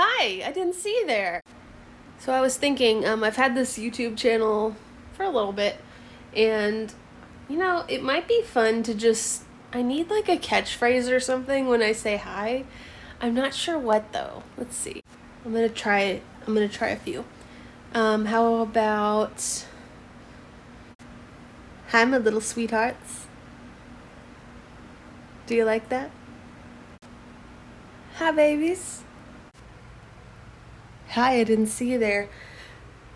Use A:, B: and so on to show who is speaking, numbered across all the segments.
A: Hi, I didn't see you there. So I was thinking, I've had this YouTube channel for a little bit, and it might be fun to I need like a catchphrase or something when I say hi. I'm not sure what though. Let's see. I'm gonna try a few. How about, hi, my little sweethearts. Do you like that? Hi, babies. Hi, I didn't see you there.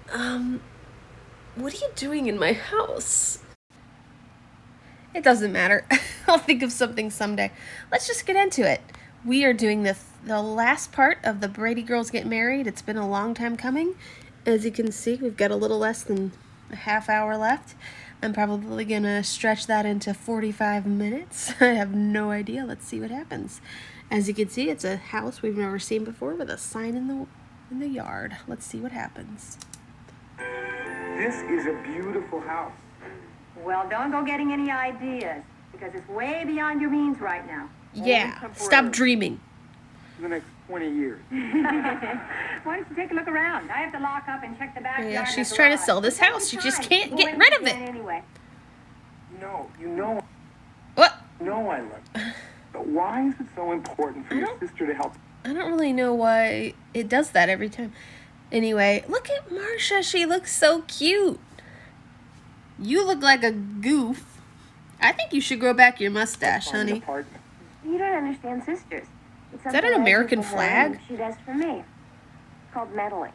A: What are you doing in my house? It doesn't matter. I'll think of something someday. Let's just get into it. We are doing the last part of the Brady Girls Get Married. It's been a long time coming. As you can see, we've got a little less than a half hour left. I'm probably going to stretch that into 45 minutes. I have no idea. Let's see what happens. As you can see, it's a house we've never seen before with a sign in the yard. Let's see what happens.
B: This is a beautiful house.
C: Well, don't go getting any ideas, because it's way beyond your means right now.
A: Yeah, stop dreaming.
B: For the next 20 years.
C: Why don't you take a look around? I have to lock up and check the backyard.
A: Yeah, she's trying to sell this house. She just can't get rid of it.
C: Anyway.
B: No, you know
A: What?
B: I love you. But why is it so important for your sister to help?
A: I don't really know why it does that every time. Anyway, look at Marsha. She looks so cute. You look like a goof. I think you should grow back your mustache, honey.
D: You don't understand sisters. It's
A: Is that an American flag?
D: She does for me. It's called meddling.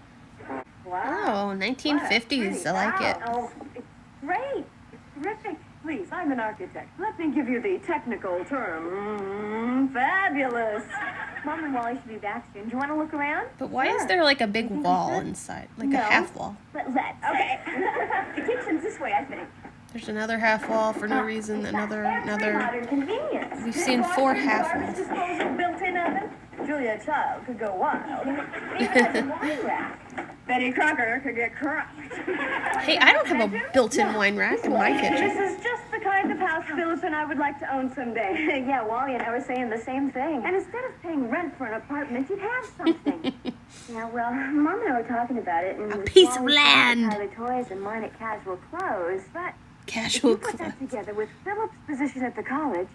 A: Oh, 1950s. I like it.
C: Oh, it's great. It's terrific. Please, I'm an architect. Let me give you the technical term. Fabulous.
D: Mom and Wally should be back soon. Do you want to look around?
A: But why is there like a big wall inside? Like a half wall?
D: Let's.
C: Okay. The kitchen's this way, I think.
A: There's another half wall for no reason. Another.
D: Modern convenience.
A: We've seen 4 half walls.
C: Disposal built-in oven. Julia Child could go wild. Wine rack. Betty Crocker could get crushed.
A: Hey, I don't have a built-in wine rack in my kitchen.
C: This is just the kind of house Philip and I would like to own someday.
D: Yeah, Wally and I were saying the same thing.
C: And instead of paying rent for an apartment, you'd have something.
D: Yeah, well, Mom and I were talking about it. And
A: A piece of
D: Wally's
A: land.
D: at Tyler Toys and mine at Casual Clothes. But
A: Casual
C: if you put
A: clothes.
C: that together with Philip's position at the college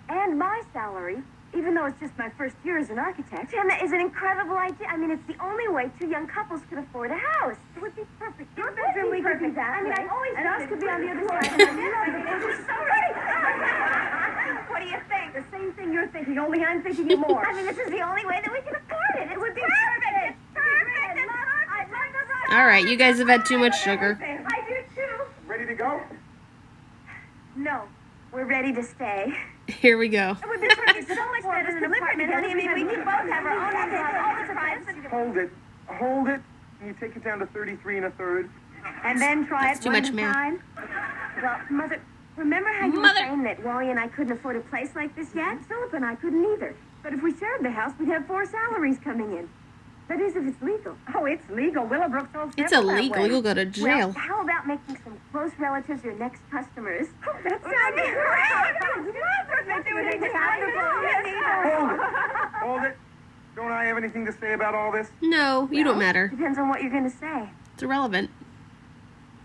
C: and my salary, even though it's just my first year as an architect.
D: Tim, that is an incredible idea. I mean, it's the only way 2 young couples could afford a house.
C: It would be perfect.
D: Your bedroom, we could do that.
C: I mean, I always
D: and ours
C: did
D: could be on the other
C: it.
D: side.
C: You're so right.
D: What do you think?
C: The same thing you're thinking, only I'm thinking it more.
D: I mean, this is the only way that we can afford it. It would be perfect. It's perfect. It's perfect.
A: All right, you guys have had too much sugar.
C: I do too.
B: Ready to go?
D: No, we're ready to stay.
A: Here we go.
C: It would be perfect. So much better than an apartment, honey. I mean, we could both have our own all the surprises.
B: Hold it. Can you take it down to 33 1/3?
C: And then try
A: That's
C: it
A: too
C: one
A: much
C: at a
A: math.
C: time.
D: Well, Mother, remember how you were
A: Mother.
D: saying that Wally and I couldn't afford a place like this yet?
C: Philip and I couldn't either. But if we shared the house, we'd have 4 salaries coming in. That is, if it's legal. Oh, it's legal. Willowbrook told
A: It's
C: Philip that
A: illegal.
C: way.
A: You'll go to
D: Well,
A: jail.
D: how about making some close relatives your next customers?
C: Oh, that sounds great.
B: Hold it. Don't I have anything to say about all this?
A: No, you don't matter.
D: Depends on what you're going to say.
A: It's irrelevant.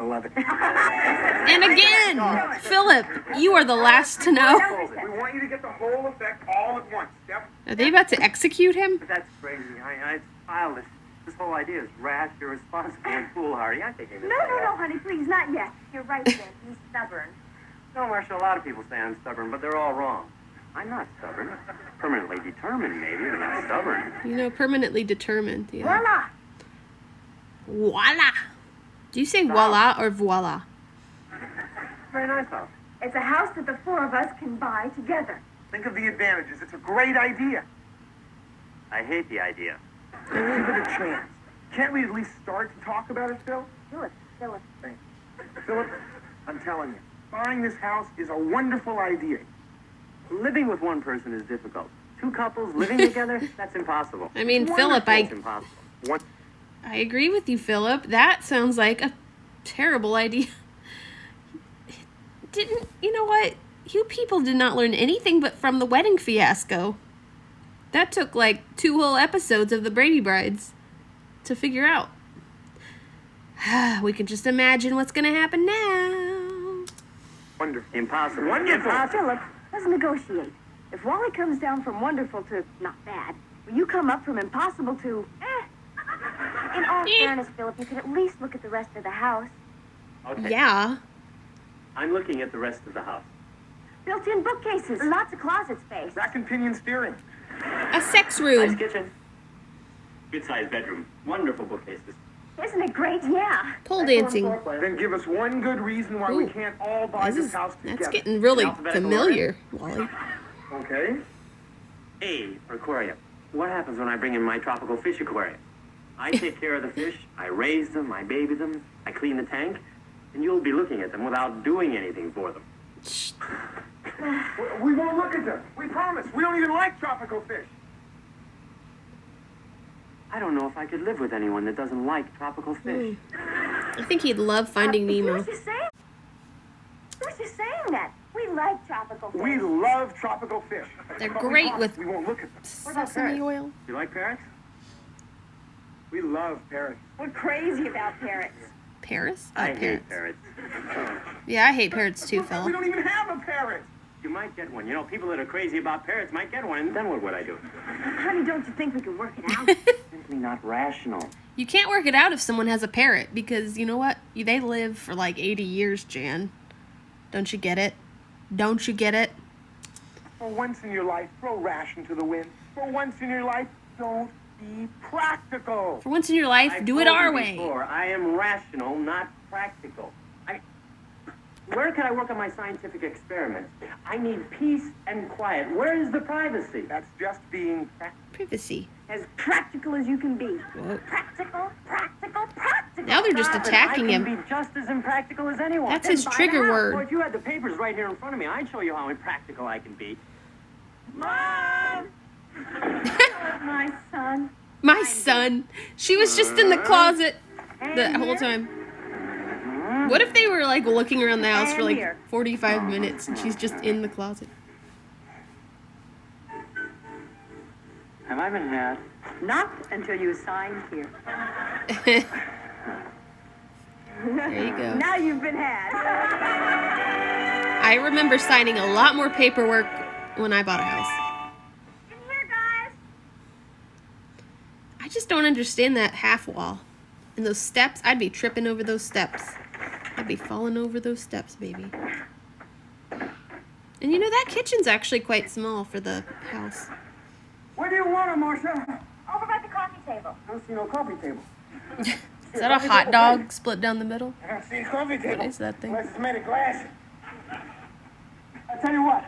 B: I love it.
A: And again, Philip, you are the last to know.
B: We want you to get the whole effect all at once. Yep.
A: Are they about to execute him?
E: That's crazy. It's childish. This whole idea is rash, irresponsible, and foolhardy. I think
C: No, honey, please, not yet.
D: You're right, Ben. He's stubborn.
E: No, Marcia, a lot of people say I'm stubborn, but they're all wrong. I'm not stubborn. Permanently determined, maybe, but not stubborn.
A: Permanently determined. Yeah.
C: Voila!
A: Voila. Do you say voila or voila?
E: Very nice house.
C: It's a house that the 4 of us can buy together.
B: Think of the advantages. It's a great idea.
E: I hate the idea.
B: Give it a chance. Can't we at least start to talk about it, Phil?
D: Philip.
B: Philip, I'm telling you, buying this house is a wonderful idea.
E: Living with one person is difficult. 2 couples living together, that's impossible.
A: I mean, Philip,
E: It's impossible.
A: I agree with you, Philip. That sounds like a terrible idea. You know what? You people did not learn anything but from the wedding fiasco. That took like 2 whole episodes of the Brady Brides to figure out. We can just imagine what's gonna happen now.
E: Wonderful. Impossible.
B: Wonderful.
C: Philip, let's negotiate. If Wally comes down from wonderful to not bad, will you come up from impossible to
D: In all fairness, Philip, you could at least look at the rest of the house.
E: Okay.
A: Yeah.
E: I'm looking at the rest of the house.
C: built-in bookcases?
D: Lots of closet space.
B: Rack and pinion steering.
A: A sex
E: Nice
A: room.
E: kitchen. Good-sized bedroom. Wonderful bookcases.
C: Isn't it great? Yeah.
A: Pole dancing.
B: Then give us one good reason why we
A: Ooh.
B: can't all buy this house together.
A: That's getting really
E: Alphabetical
A: familiar, Wally.
B: Okay?
E: A for aquarium. What happens when I bring in my tropical fish aquarium? I take care of the fish, I raise them, I baby them, I clean the tank, and you'll be looking at them without doing anything for them.
B: We won't look at them. We promise. We don't even like tropical fish.
E: I don't know if I could live with anyone that doesn't like tropical fish.
A: I think he'd love Finding Nemo.
D: Who's just saying? Who's just saying that? We like tropical fish.
B: We love tropical fish.
A: They're
B: But we
A: great
B: promise
A: with
B: we won't look at them.
A: sesame oil.
E: You like parrots?
B: We love parrots.
C: We're crazy about parrots.
A: Paris? Oh,
E: I
A: parrots.
E: hate parrots.
A: Yeah, I hate parrots too,
B: We
A: fella.
B: don't even have a parrot.
E: You might get one. You know, people that are crazy about parrots might get one, and then what would I do?
C: Honey, don't you think we can work it out?
E: Simply not rational.
A: You can't work it out if someone has a parrot because you know what? They live for like 80 years, Jan. Don't you get it? Don't you get it?
B: For once in your life, throw ration to the wind. For once in your life, don't be practical.
A: For once in your life,
E: I
A: do it
E: told
A: our
E: you
A: way.
E: before, I am rational, not practical. Where can I work on my scientific experiments? I need peace and quiet. Where is the privacy?
B: That's just being practical.
A: Privacy.
C: As practical as you can be.
A: Whoa.
D: Practical, practical, practical.
A: Now they're just
E: Stop it.
A: attacking
E: I
A: him.
E: can be just as impractical as anyone.
A: That's
E: And
A: his
E: buy
A: trigger
E: the house.
A: word.
E: Boy, if you had the papers right here in front of me, I'd show you how impractical I can be.
C: Mom! My son.
A: My son. She was just in the closet the whole time. What if they were like looking around the house for like 45 minutes and she's just in the closet?
E: Have I been had?
C: Not until you sign here.
A: There you go.
C: Now you've been had.
A: I remember signing a lot more paperwork when I bought a house.
D: In here, guys.
A: I just don't understand that half wall. And those steps, I'd be tripping over those steps. I'd be falling over those steps, baby. And you know, that kitchen's actually quite small for the house.
B: Where do you want them, Marcia?
D: Over by the coffee table.
B: I don't see no coffee table.
A: Is that a hot dog split down the middle?
B: I don't see a coffee table.
A: What is that thing?
B: Unless it's made of glass. I'll tell you what.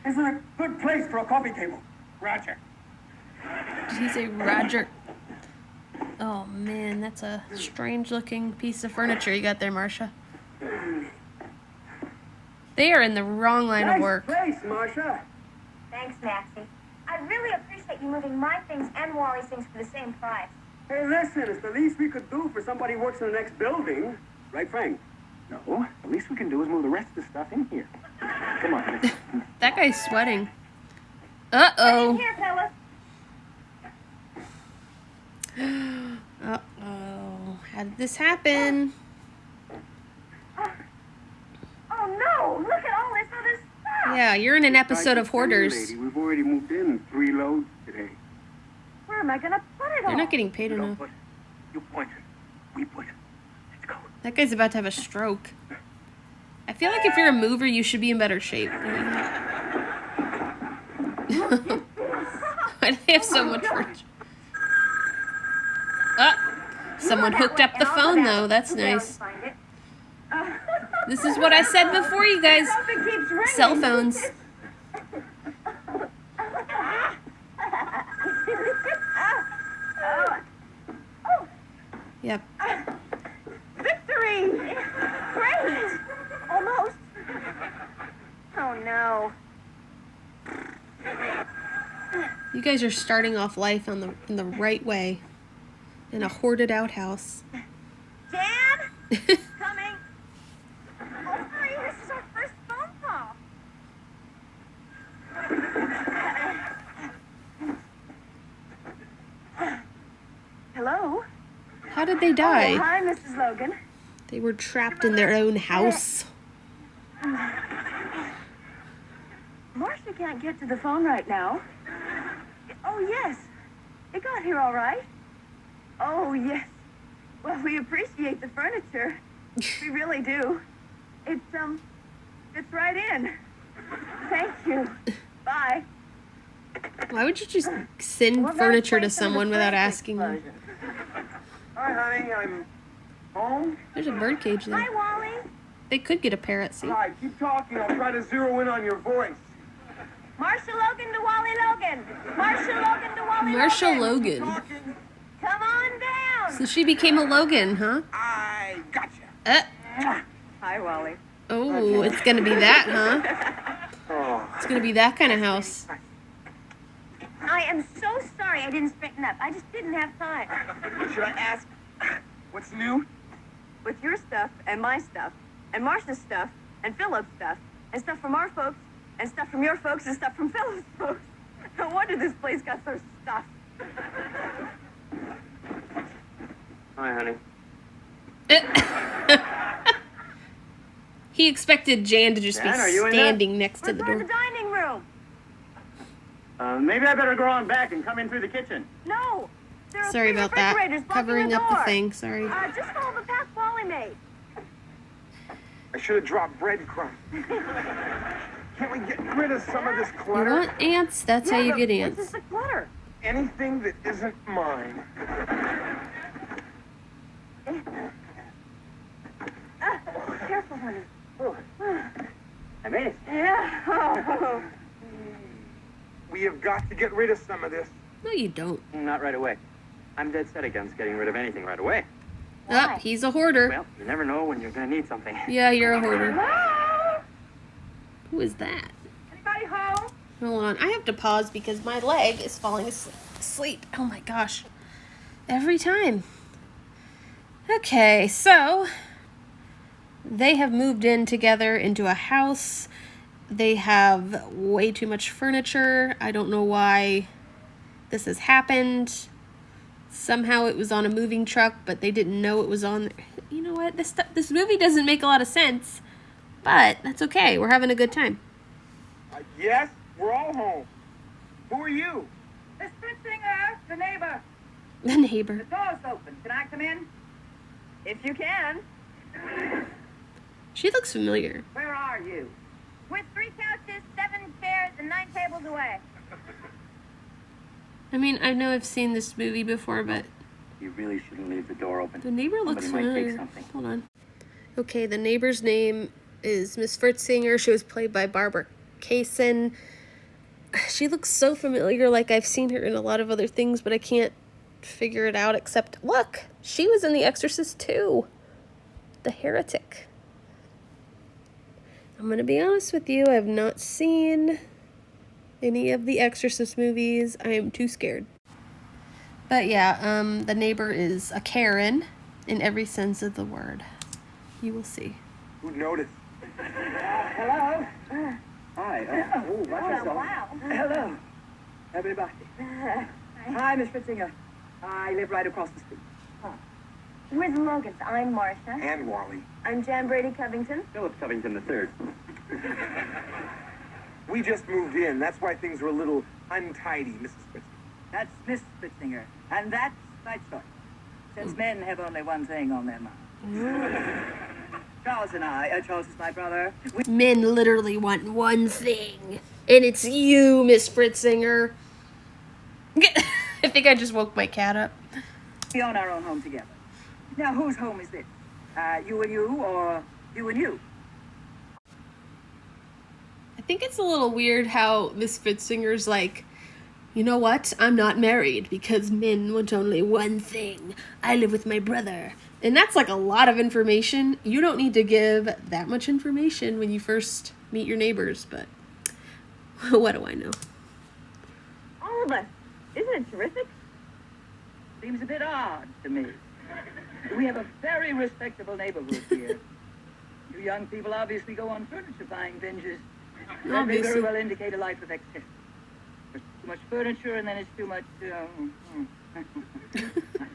B: This is a good place for a coffee table. Roger.
A: Did he say Roger? Oh man, that's a strange looking piece of furniture you got there, Marcia. They are in the wrong line of work.
B: Nice place, Marcia.
D: Thanks, Maxie. I really appreciate you moving my things and Wally's things for the same price.
E: Hey, listen, it's the least we could do for somebody who works in the next building. Right, Frank?
B: No, the least we can do is move the rest of the stuff in here. Come on.
A: That guy's sweating.
D: In
A: Uh-oh.
D: here, fellas.
A: Uh-oh. How did this happen?
D: Oh no! Look at all this other stuff.
A: Yeah, you're in an episode of Hoarders.
B: Lady, we've already moved in 3 loads today.
D: Where am I gonna put it all?
A: They're not getting paid
B: You don't
A: enough.
B: put. You point. We put. Let's go.
A: That guy's about to have a stroke. I feel like if you're a mover, you should be in better shape. Why do they have so much furniture? Someone hooked up the phone, though. That's nice.
D: Find it.
A: This is what I said before, you guys.
C: Something keeps ringing.
A: Cell phones. Yep.
C: Victory!
D: Great! Almost. Oh no.
A: You guys are starting off life in the right way. In a hoarded outhouse.
D: Jan? Coming. Oh, honey, this is our first phone call.
C: Hello?
A: How did they
C: Oh,
A: die?
C: hi, Mrs. Logan.
A: They were trapped in their own house.
C: Marcia can't get to the phone right now. Oh, yes. It got here all right. Oh, yes. Well, we appreciate the furniture. We really do. It fits right in. Thank you. Bye.
A: Why would you just send furniture to someone without asking them?
B: Hi, honey. I'm home.
A: There's a birdcage there.
C: Hi, Wally.
A: They could get a parrot, see?
B: Hi, keep talking. I'll try to zero in on your voice.
C: Marcia Logan to Wally Logan. Marcia Logan to Wally
A: Marcia
C: Logan.
A: Logan.
B: Talking.
C: Come on down.
A: So she became a Logan, huh?
B: I gotcha.
C: Hi, Wally.
A: Oh, it's gonna be that, huh?
B: Oh.
A: It's gonna be that kind of house.
C: I am so sorry I didn't straighten up. I just didn't have time.
B: Should I ask what's new?
C: With your stuff and my stuff and Marcia's stuff and Philip's stuff and stuff from our folks and stuff from your folks and stuff from Philip's folks. No wonder this place got so stuffed.
E: Hi, honey.
A: He expected Jan to just
E: Jan, are
A: be
E: you in
A: standing next to
C: We're
A: the
C: going to
A: door.
C: the dining room.
E: Maybe I better go on back and come in through the kitchen.
C: No. There are
A: Sorry
C: 3
A: about that.
C: refrigerators blocking
A: Covering
C: the
A: up the
C: door.
A: thing, sorry.
C: Just follow the path Wally made.
B: I should have dropped breadcrumbs. Can't we get rid of some of this
A: You
B: clutter?
A: want ants? That's how you
C: but
A: get
C: This
A: ants.
C: is the clutter.
B: Anything that isn't mine.
C: Careful, honey.
E: I made it.
C: Yeah. Oh.
B: We have got to get rid of some of this.
A: No, you don't.
E: Not right away. I'm dead set against getting rid of anything right away.
A: Oh, he's a hoarder.
E: Well, you never know when you're going to need something.
A: Yeah, you're a hoarder.
C: Hello?
A: Who is that?
C: Anybody home?
A: Hold on. I have to pause because my leg is falling asleep. Oh my gosh. Every time. Okay, so they have moved in together into a house. They have way too much furniture. I don't know why this has happened. Somehow it was on a moving truck, but they didn't know it was on. You know what? This movie doesn't make a lot of sense, but that's okay. We're having a good time.
B: Yes, we're all home. Who are you?
C: Miss Fritzinger, the neighbor.
A: The neighbor.
C: Door's open. Can I come in? If you can.
A: She looks familiar.
C: Where are you?
D: With 3 couches, 7 chairs, and 9 tables away.
A: I mean, I know I've seen this movie before, but
E: You really shouldn't leave the door open.
A: the neighbor looks
E: Somebody might take
A: familiar.
E: something.
A: Hold on. Okay, the neighbor's name is Miss Fritzinger. She was played by Barbara Kaysen. She looks so familiar, like I've seen her in a lot of other things, but I can't figure it out except, look, she was in The Exorcist too. The Heretic. I'm going to be honest with you, I have not seen any of the Exorcist movies. I am too scared. But yeah, the neighbor is a Karen in every sense of the word. You will see.
B: Who noticed?
F: Hello. Hi. Watch yourself.
C: Wow.
F: Hello. Everybody. Hi, Miss Fritzinger. I live right across the street.
C: We're the Logans. I'm Marcia.
B: And Wally.
C: I'm Jan Brady Covington.
E: Philip Covington III.
B: We just moved in. That's why things were a little untidy, Mrs. Fritz.
F: That's Miss Fritzinger. And that's my choice. Since men have only one thing on their mind. Charles and I, Charles is my brother,
A: Men literally want one thing, and it's you, Miss Fritzinger. I think I just woke my cat up.
F: we own our own home together. Now, whose home is this? You and you, or you and you?
A: I think it's a little weird how Miss Fritzinger's like, you know what? I'm not married because men want only one thing. I live with my brother. And that's like a lot of information. You don't need to give that much information when you first meet your neighbors, but what do I know?
C: All of us. Isn't it terrific?
F: Seems a bit odd to me. We have a very respectable neighborhood here. You young people obviously go on furniture buying binges. That may very
A: Obviously.
F: well indicate a life of excess. There's too much furniture, and then it's too much. I'd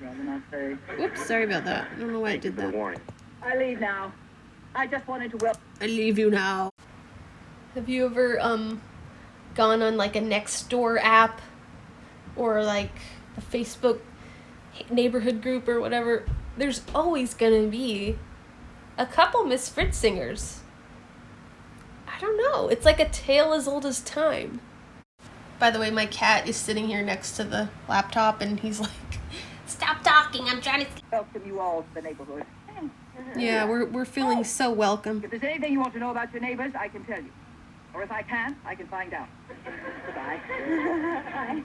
F: rather not say.
A: Whoops, sorry about that. I don't know why I did
E: For the
A: that.
E: warning.
F: I leave now. I just wanted to welcome.
A: I leave you now. Have you ever gone on like a Nextdoor app or like a Facebook neighborhood group or whatever? There's always gonna be a couple Miss Fritz singers. I don't know. It's like a tale as old as time. By the way, my cat is sitting here next to the laptop and he's like, "Stop talking, I'm trying to..."
F: Welcome you all to the neighborhood.
A: Yeah, we're feeling so welcome.
F: If there's anything you want to know about your neighbors, I can tell you. Or if I can't, I can find out. Goodbye.
C: Bye.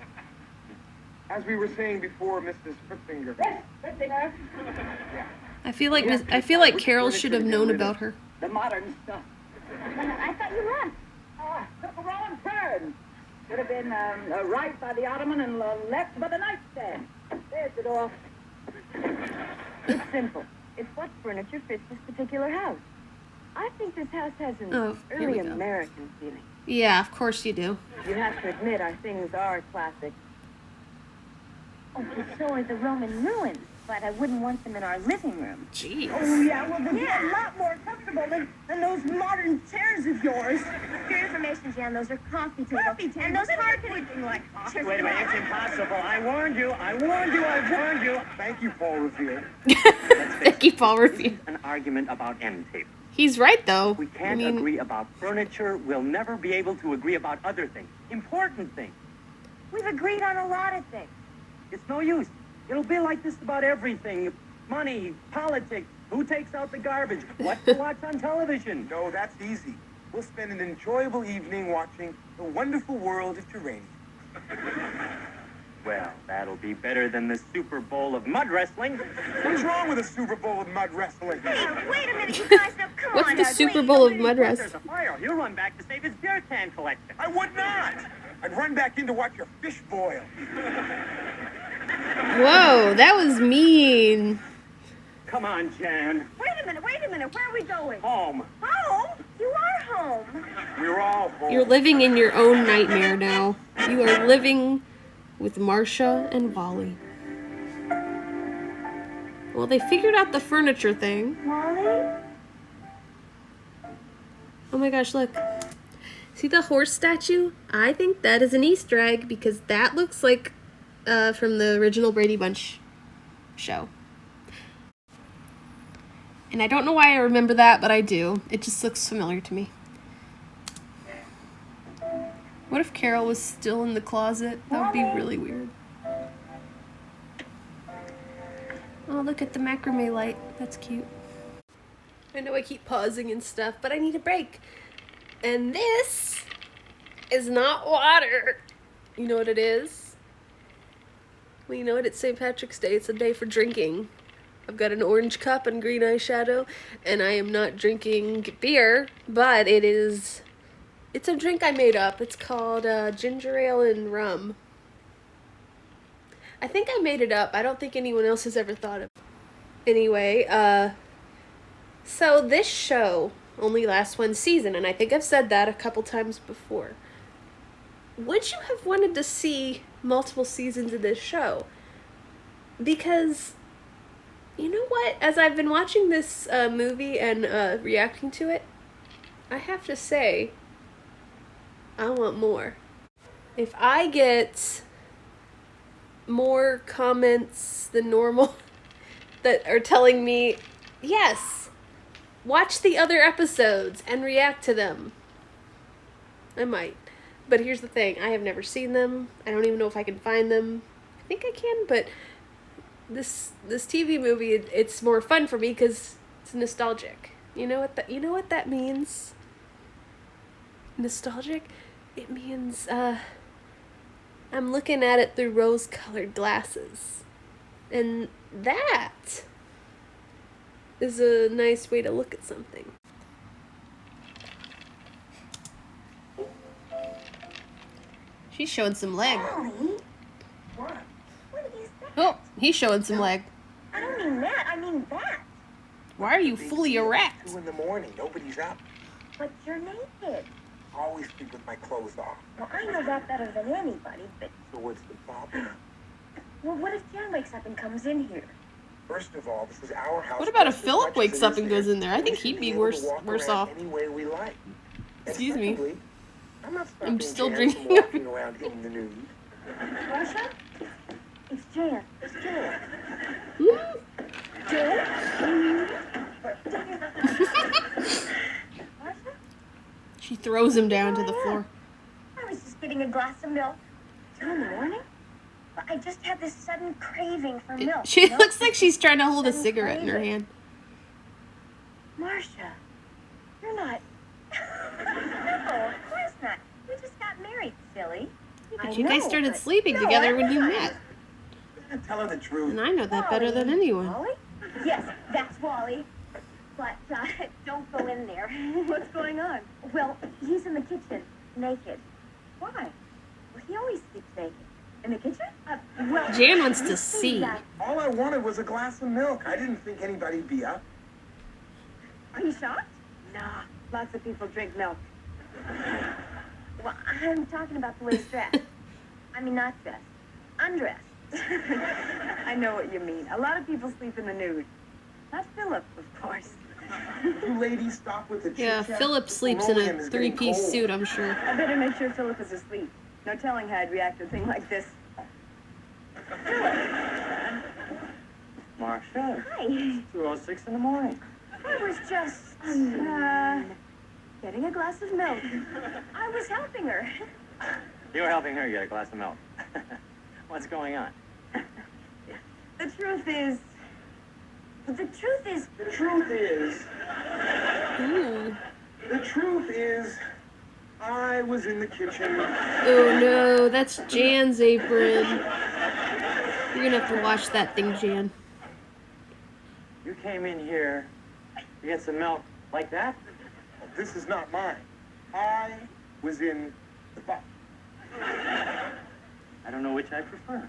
B: As we were saying before, Mrs. Fritzinger.
F: Yes, Fritzinger.
A: I feel like Carol should have known about her.
F: The modern stuff.
C: I thought you left.
F: Took a wrong turn. Should have been right by the ottoman and left by the nightstand. There's the door.
C: It's simple. It's what furniture fits this particular house. I think this house has an
A: Oh, here we
C: early
A: go.
C: American feeling.
A: Yeah, of course you do.
C: You have to admit our things are classic. Oh, but so are the Roman ruins. But I wouldn't want them in our living room.
A: Jeez.
C: Oh, yeah, well, they'd be a lot more comfortable than those modern chairs of yours. For your information, Jan, those are coffee tables. And those carpet... like coffee.
E: Wait a minute, it's impossible. I warned you. I warned you.
B: Thank you, Paul Revere.
A: Thank you, Paul Revere.
E: An argument about end tables.
A: He's right, though.
E: We can't agree about furniture. We'll never be able to agree about other things. Important things.
C: We've agreed on a lot of things.
E: It's no use. It'll be like this about everything. Money, politics, who takes out the garbage, what to watch on television.
B: No, that's easy. We'll spend an enjoyable evening watching The Wonderful World of Terrain.
E: Well, that'll be better than the Super Bowl of mud wrestling.
B: What's wrong with a Super Bowl of mud wrestling?
C: Hey, wait a minute, you guys. Now, come
A: What's
C: on.
A: the Super Bowl of mud
E: There's
A: wrestling?
E: a fire. He'll run back to save his beer can collection.
B: I would not. I'd run back in to watch your fish boil.
A: Whoa, that was mean.
E: Come on, Jan.
C: Wait a minute. Where are we going?
E: Home.
C: Home? You are home.
B: We're all home.
A: You're living in your own nightmare now. You are living with Marcia and Wally. Well, they figured out the furniture thing.
C: Wally?
A: Oh my gosh, look. See the horse statue? I think that is an Easter egg because that looks like from the original Brady Bunch show. And I don't know why I remember that, but I do. It just looks familiar to me. What if Carol was still in the closet? That would be really weird. Oh, look at the macrame light. That's cute. I know I keep pausing and stuff, but I need a break. And this is not water. You know what it is? Well, you know what? It's St. Patrick's Day. It's a day for drinking. I've got an orange cup and green eyeshadow, and I am not drinking beer, but it's a drink I made up. It's called ginger ale and rum. I think I made it up. I don't think anyone else has ever thought of it. Anyway, so this show only lasts one season, and I think I've said that a couple times before. Would you have wanted to see multiple seasons of this show? Because, you know what? As I've been watching this movie and reacting to it, I have to say, I want more. If I get more comments than normal that are telling me, yes, watch the other episodes and react to them, I might. But here's the thing, I have never seen them. I don't even know if I can find them. I think I can, but this TV movie, it's more fun for me because it's nostalgic. You know what that means? Nostalgic? It means I'm looking at it through rose-colored glasses. And that is a nice way to look at something. She's showing some leg.
C: Wally? What? What is that?
A: Oh, he's showing some leg.
C: I don't mean that. I mean that.
A: Why are you fully erect?
B: 2 in the morning. Nobody's up.
C: But you're naked.
B: always sleep with my clothes off.
D: Well, I know that better than anybody, but...
B: So what's the problem?
D: Well, what if Jan wakes up and comes in here?
B: First of all, this is our house.
A: What about if
B: just as
A: Philip
B: much as
A: wakes
B: it
A: up
B: is
A: and goes
B: theirs,
A: in there? I think
B: we should
A: he'd be
B: able to
A: worse
B: walk around
A: off.
B: any way we like. And
A: Excuse me.
B: secondly, I'm not
A: I'm
B: stopping
A: still
B: Jan
A: drinking.
B: from walking around in the nude.
D: Marcia? It's Jan.
B: It's Jan.
D: Jan? Marcia?
A: She throws him down to the floor.
D: I was just getting a glass of milk. 2 in the morning? But I just had this sudden craving for milk.
A: She
D: you know?
A: looks like she's trying to hold a
D: Sudden
A: cigarette in her
D: craving.
A: hand.
D: Marcia, you're not... No, of course not. We just got married, silly.
A: But you guys started sleeping together when you met.
B: Tell her the truth.
A: And I know that better than anyone.
D: Wally? Yes, that's Wally. But don't go in there. What's going on? Well, he's in the kitchen, naked. Why? Well, he always sleeps naked. In the kitchen? Well,
A: Jan wants to
D: you
A: see.
D: that-
B: All I wanted was a glass of milk. I didn't think anybody'd be up.
C: Are you shocked? Nah, lots of people drink milk.
D: Well, I'm talking about the way he's dressed. I mean, not dressed. Undressed.
C: I know what you mean. A lot of people sleep in the nude. Not Philip, of course.
B: You ladies stop with the
A: Yeah,
B: chit-chat.
A: Philip sleeps in
B: Linoleum
A: a
B: is getting
A: three-piece
B: cold.
A: suit, I'm sure.
C: I better make sure Philip is asleep. No telling how I'd react to a thing like this.
E: Marcia,
D: Hi.
E: 2:06 in the morning.
D: I was just,
C: Getting a glass of milk.
D: I was helping her.
E: You were helping her get a glass of milk. What's going on?
C: The truth is,
D: The truth is,
B: The truth is,
A: Ooh.
B: the truth is, I was in the kitchen.
A: Oh no, that's Jan's apron. You're gonna have to wash that thing, Jan.
E: You came in here to get some milk like that?
B: This is not mine. I was in the box.
E: I don't know which I prefer.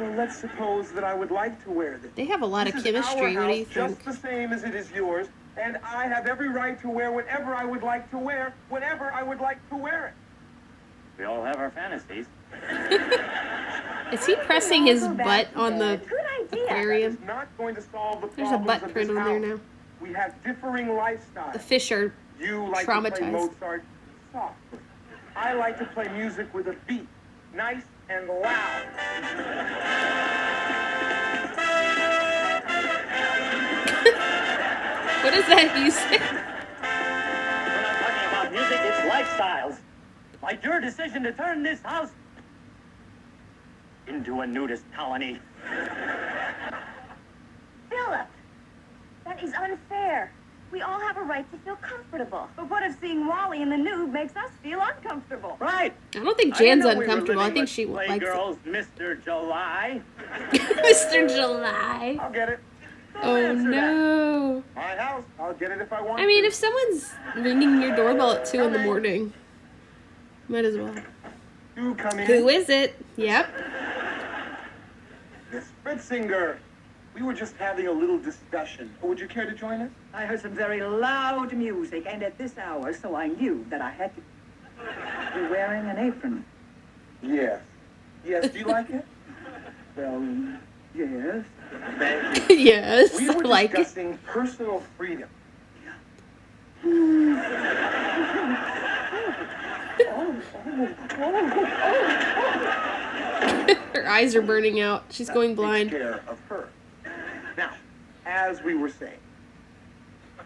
B: Well, let's suppose that I would like to wear this.
A: They have a lot of
B: This is our
A: chemistry. What do you
B: house,
A: think?
B: Just the same as it is yours, and I have every right to wear whatever I would like to wear, whenever I would like to wear it.
E: We all have our fantasies.
A: Is he pressing his butt on the
D: good idea.
A: aquarium?
B: It's not going to solve the
A: There's a
B: problems
A: butt
B: of
A: print
B: this
A: on there
B: house.
A: now.
B: We have differing lifestyles.
A: The fish are
B: You like to play
A: traumatized.
B: Mozart softly. I like to play music with a beat, nice and loud.
A: What is that music?
E: We're not talking about music, it's lifestyles. Like your decision to turn this house into a nudist colony.
D: Philip, that is unfair. We all have a right to feel comfortable.
C: but what if seeing Wally in the nude makes us feel uncomfortable?
E: Right.
A: I don't think
E: I didn't
A: Jan's
E: know we were
A: uncomfortable. I
E: living
A: think
E: with
A: she likes it.
E: Playgirls, Mr. July.
A: Mr. July.
B: I'll get it.
A: Oh
E: answer that.
A: no.
B: My house. I'll get it if I want
A: I mean,
B: to.
A: if someone's ringing your doorbell at 2 in the morning, might as well.
B: Do come in.
A: Who is it? Yep.
B: Miss Fritzinger. We were just having a little discussion. Would you care to join us?
F: I heard some very loud music, and at this hour, so I knew that I had to be wearing an apron.
B: Yes. Yes, do you like it?
F: Well, yes.
B: Thank you.
A: Yes,
B: We
A: I
B: were
A: like it.
B: discussing personal freedom.
A: Her eyes are burning out. She's going
B: Takes
A: blind.
B: care of her. Now, as we were saying.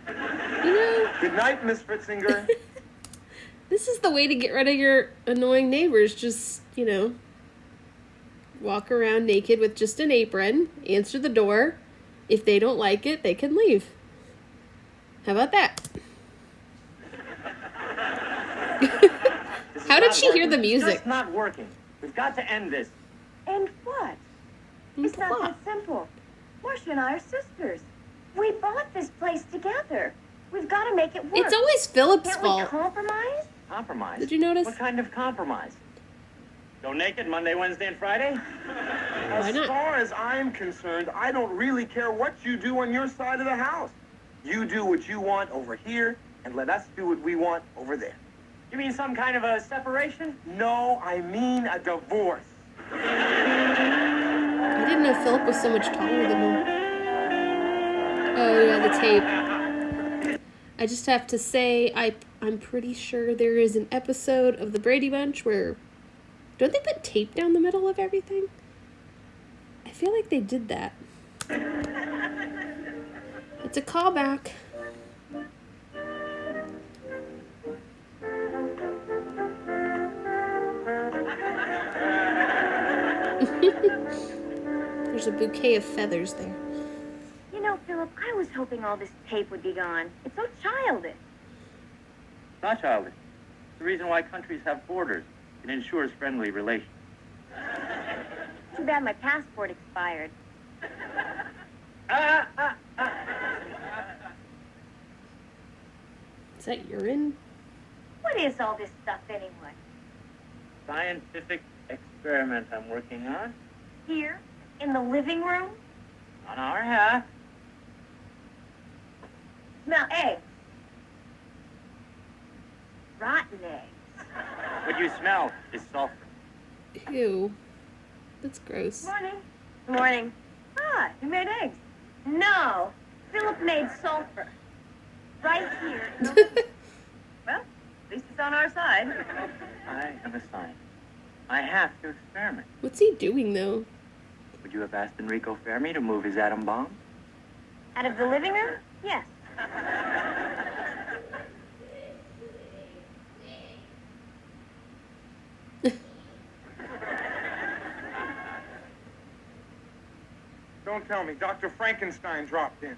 A: You know,
B: Good night, Miss Fritzinger.
A: this is the way to get rid of your annoying neighbors. Just, walk around naked with just an apron, answer the door. If they don't like it, they can leave. How about that?
E: This is
A: How did
E: not
A: she hear
E: working.
A: the
E: It's
A: music?
E: just not working. We've got to end this.
C: And what? It's not
A: What?
C: that simple. Marcia and I are sisters.
D: We bought this place together. We've got to make it work.
A: It's always Philip's
D: Can't we
A: fault.
D: compromise?
E: Compromise.
A: Did you notice?
E: What kind of compromise? Go naked Monday, Wednesday, and Friday?
A: Why
B: As
A: not?
B: far as I'm concerned, I don't really care what you do on your side of the house. You do what you want over here, and let us do what we want over there.
E: You mean some kind of a separation?
B: No, I mean a divorce.
A: I didn't know Philip was so much taller than him. Oh yeah, the tape. I just have to say, I'm pretty sure there is an episode of the Brady Bunch where, don't they put tape down the middle of everything? I feel like they did that. It's a callback. There's a bouquet of feathers there.
D: You know, Philip, I was hoping all this tape would be gone. It's so childish.
E: Not childish. It's the reason why countries have borders. It ensures friendly relations.
D: Too bad my passport expired.
A: Is that urine?
D: What is all this stuff anyway?
E: Scientific experiment I'm working on.
D: Here? In the living room?
E: On our half.
D: Smell eggs. Rotten eggs.
E: What you smell is sulfur.
A: Ew. That's gross.
D: Morning. Morning. Ah, you made eggs. No. Philip made sulfur. Right here. in the living room. Well, at least it's on our side.
E: I am a scientist. I have to experiment.
A: What's he doing though?
E: Would you have asked Enrico Fermi to move his atom bomb?
D: Out of the living room? Yes.
B: Don't tell me, Dr. Frankenstein dropped in.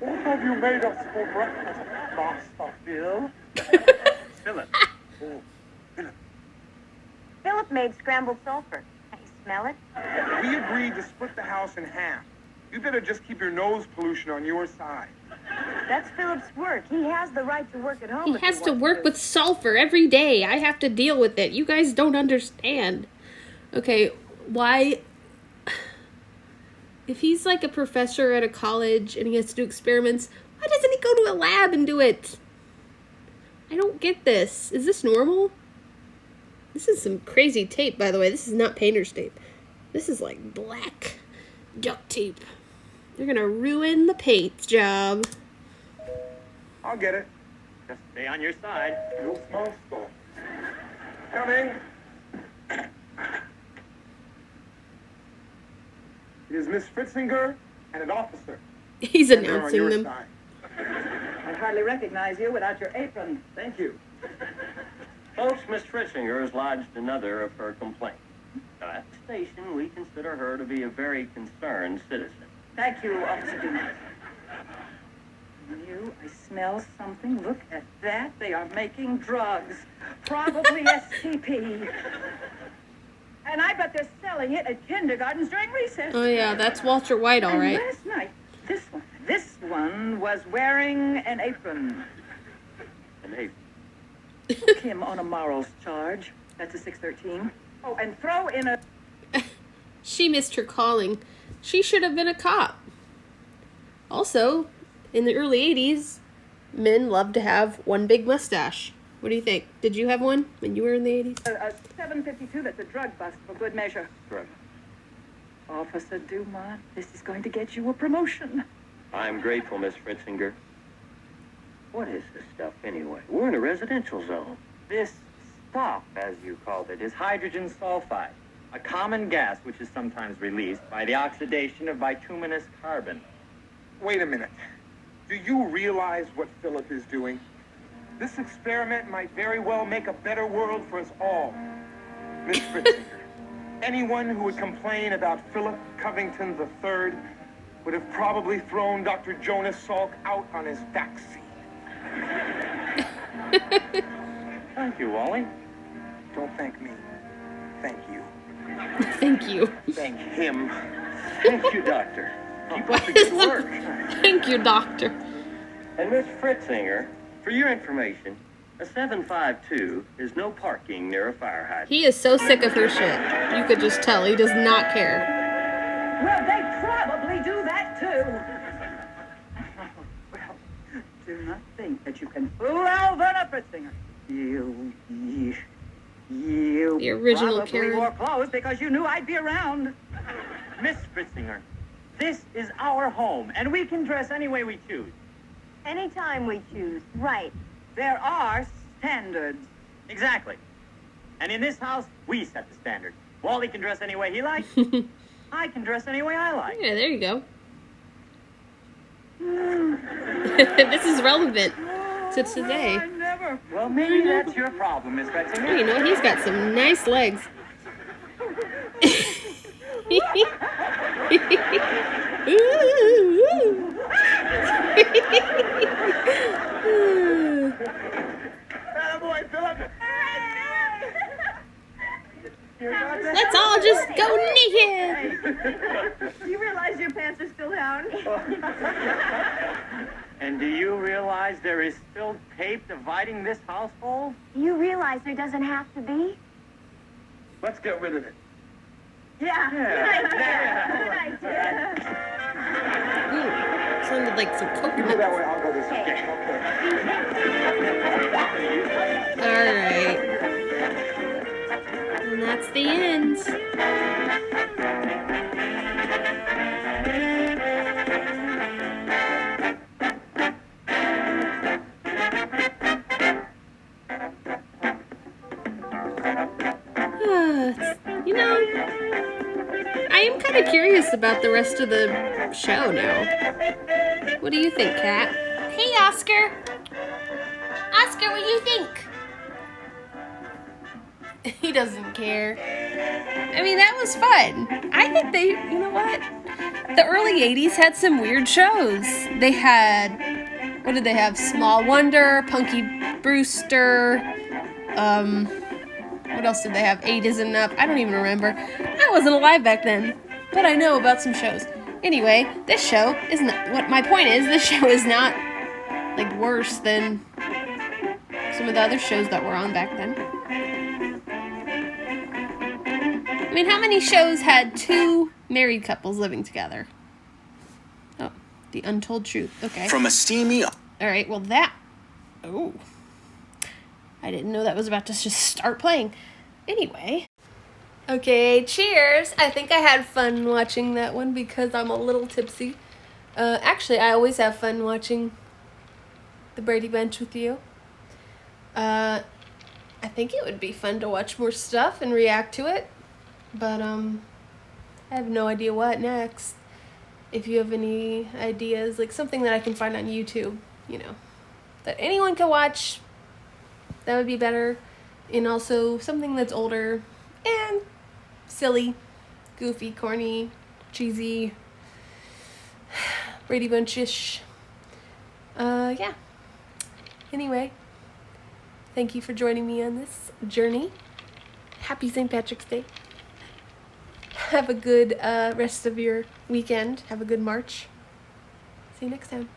B: What have you made us for breakfast, Master Phil?
E: Philip.
B: Oh, Philip.
D: Philip made scrambled sulfur. Can you smell it?
B: We agreed to split the house in half. You better just keep your nose pollution on your side.
C: That's Philip's work. He has the right to work at home.
A: He
C: if
A: has to
C: wants
A: work with sulfur every day. I have to deal with it. You guys don't understand. Okay, why... If he's like a professor at a college and he has to do experiments, why doesn't he go to a lab and do it? I don't get this. Is this normal? This is some crazy tape, by the way. This is not painter's tape. This is like black duct tape. They're gonna ruin the paint job.
B: I'll get it.
E: Just stay on your side.
B: No small stuff. Coming. It is Miss Fritzinger and an officer.
A: He's
B: And they're on
A: announcing
B: your
A: them.
B: side.
F: I hardly recognize you without your apron.
B: Thank you.
E: Folks, Miss Fritzinger has lodged another of her complaints. At the station, we consider her to be a very concerned citizen.
F: Thank you, Officer Dumas. You, I smell something. Look at that. They are making drugs. Probably STP. And I bet they're selling it at kindergartens during recess.
A: Oh yeah, that's Walter White, all
F: And
A: right.
F: last night, this one was wearing an apron.
E: And hey,
F: Hook him on a morals charge. That's a 613. Oh, and throw in a...
A: She missed her calling. She should have been a cop. Also, in the early 80s, men loved to have one big mustache. What do you think? Did you have one when you were in the 80s?
F: A 752, that's a drug bust for good measure.
E: correct.
F: Officer Dumas, this is going to get you a promotion.
E: I'm grateful, Miss Fritzinger. What is this stuff anyway? We're in a residential zone. This stuff, as you called it, is hydrogen sulfide, a common gas which is sometimes released by the oxidation of bituminous carbon.
B: Wait a minute. Do you realize what Philip is doing? This experiment might very well make a better world for us all. Miss Fritzinger, anyone who would complain about Philip Covington III would have probably thrown Dr. Jonas Salk out on his backseat.
E: Thank you, Wally.
B: Don't thank me. Thank you.
A: Thank you.
E: Thank him. Thank you, Doctor. Keep up the good work.
A: Thank you, doctor.
E: And Miss Fritzinger, for your information, a 752 is no parking near a fire hydrant.
A: He is so sick of her shit. You could just tell. He does not care.
F: Well, they probably do that too. not think that you can fool Alvina Fritzinger. You
A: The original
F: probably
A: Karen.
F: wore clothes because you knew I'd be around.
E: Miss Fritzinger, this is our home, and we can dress any way we choose.
D: Anytime we choose. Right.
F: There are standards.
E: Exactly. And in this house, we set the standard. Wally can dress any way he likes. I can dress any way I like.
A: Yeah, there you go. This is relevant to today.
F: I never.
E: Well, maybe that's your problem, Miss
A: Oh,
E: Fritzinger.
A: you know what? He's got some nice legs.
B: Attaboy, Philip.
A: Let's all just go naked.
C: You realize your pants are still down?
E: And do you realize there is still tape dividing this household?
D: You realize there doesn't have to be?
B: Let's get rid of it.
C: Yeah.
D: Good idea.
A: Ooh, sounded like some
B: You go
A: coconut.
B: that way, I'll go this way.
A: All right. And that's the end. You know, I am kind of curious about the rest of the show now. What do you think, Kat? Hey, Oscar. Oscar, what do you think? He doesn't care. I mean, that was fun. I think they, you know what? The early 80s had some weird shows. They had, what did they have? Small Wonder, Punky Brewster, what else did they have? 8 Isn't Enough. I don't even remember. I wasn't alive back then, but I know about some shows. Anyway, this show is not, what my point is, this show is not, like, worse than some of the other shows that were on back then. I mean, how many shows had 2 married couples living together? Oh, The Untold Truth. Okay.
G: From a steamy...
A: Alright, well that... Oh. I didn't know that was about to just start playing. Anyway. Okay, cheers. I think I had fun watching that one because I'm a little tipsy. Actually, I always have fun watching the Brady Bunch with you. I think it would be fun to watch more stuff and react to it. But, I have no idea what next. If you have any ideas, like something that I can find on YouTube, you know, that anyone can watch, that would be better. And also something that's older and silly, goofy, corny, cheesy, Brady Bunch-ish. Yeah. Anyway, thank you for joining me on this journey. Happy St. Patrick's Day. Have a good rest of your weekend. Have a good March. See you next time.